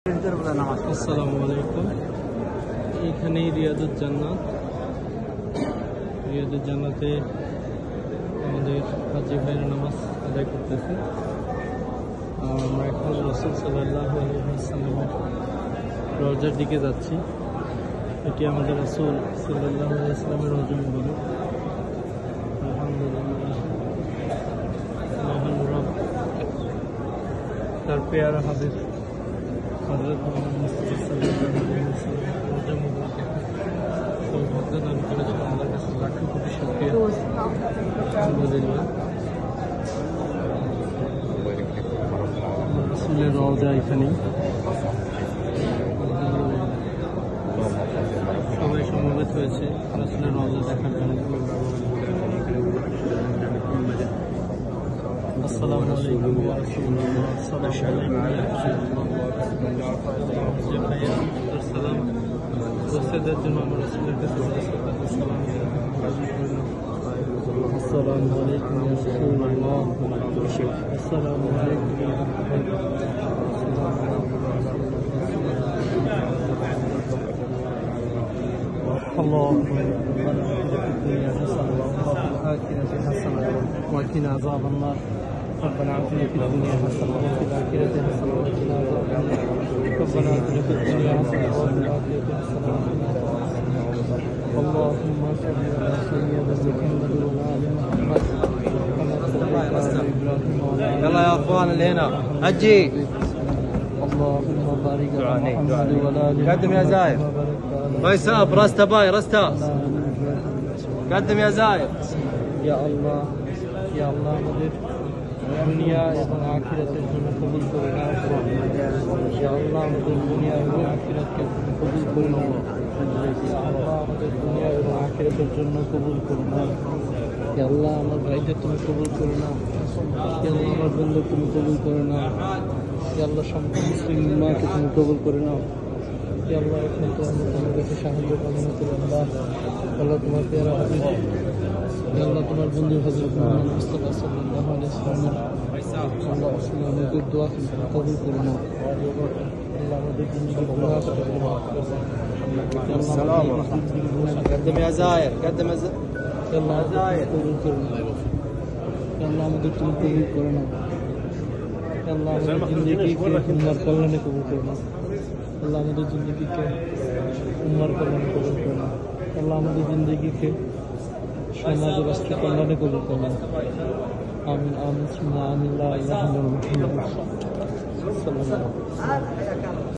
আসসালামু আলাইকুম। এইখানেই রিয়াদুল জান্নাতে আমাদের হাজি ভাইয়ের নামাজ আদায় করতেছে। আমরা এখন রাসূল সাল্লাল্লাহু আলাইহি ওয়াসাল্লামের রওজার দিকে যাচ্ছি। এটি আমাদের রাসূল সাল্লাল্লাহু আলাইহি ওয়াসাল্লামের রওজা মুবারক। আলহামদুলিল্লাহ, মহান রব তার পেয়ারা হাবিব হযরত মুহাম্মদ মুস্তাফা সাল্লাল্লাহু আলাইহি ওয়াসাল্লাম রওজা মুবারক সৌভাগ্য দান করেছেন। আমাদের কাছে লাখ কোটি শুকরিয়া। আলহামদুলিল্লাহ, রাসূলের রওজা এখানেই। সবাই সমবেত হয়েছে রাসূলের রওজা দেখার জন্য। আসসালামু আলাইকুম ওয়া রাহমাতুল্লাহ। আসসালামু আলাইকুম ওয়া রাহমাতুল্লাহ। সালাম দোস্তদের জন্য আমরা রাসূলের কাছে সালাম। আসসালামু আলাইকুম ওয়া রাহমাতুল্লাহ। আসসালামু আলাইকুম ওয়া اللهم ربنا آتنا في الدنيا حسنة وفي الآخرة حسنة وقنا عذاب النار. ربنا آتنا في الدنيا حسنة وفي الآخرة حسنة وقنا عذاب النار. ربنا آتنا في الدنيا حسنة وفي الآخرة حسنة وقنا عذاب النار. اللهم صل على سيدنا محمد وعلى آل محمد كما صليت على إبراهيم وعلى آل يلا يا اخوان اللي هنا حجي. اللهم بارك على محمد وعلى آل محمد. قدم يا زايد. فيصل رستا باي رستا. قدم يا زايد. يا الله আমাদের দুনিয়া এবং আখিরাতের জন্য কবুল করে নাও। ইয়া আল্লাহ আমাদের দুনিয়া এবং আখিরাতকে কবুল করে নাও। ইয়া আল্লাহ আমাদের দুনিয়া এবং আখিরাতের জন্য কবুল করে নাও। ইয়া আল্লাহ আমার ভাইদের তুমি কবুল করে নাও। ইয়া আল্লাহ আমার বন্ধু তুমি কবুল করে নাও। ইয়া আল্লাহ সমস্ত মুসলিম উম্মাহকে তুমি কবুল করে নাও। ইয়া আল্লাহ এখন তো আমরা তোমার কাছে সাহায্য কামনা করি। আল্লাহ তোমার পেয়ারা হাবিব, ইয়া আল্লাহ তোমার বন্ধু হযরত মুহাম্মদ মুস্তাফা সাল্লাল্লাহু আলাইহি ওয়াসাল্লাম আল্লাহ আমাদের দোয়া কবুল করে নাও। আল্লাহ আমাদের জিন্দেগি গুনাহ করে নাও। السلام قدم يا زاير قدم يا زاير. ইয়া আল্লাহ কবুল করে নাও। ইয়া আল্লাহ আমাদের তুমি কবুল করে নাও। ইয়া আল্লাহ আমাদের জিন্দেগিকে তোমার কল্যাণে কবুল করে নাও। আল্লাহ আমাদের জিন্দেগিকে তোমার কল্যাণে কবুল করে নাও। আল্লাহ আমাদের জিন্দেগিকে সমাজ রাষ্ট্র কল্যাণে কবুল করে নাও। আমিন আমিন সুম্মা আমিন। লা ইলাহা ইল্লাল্লাহ।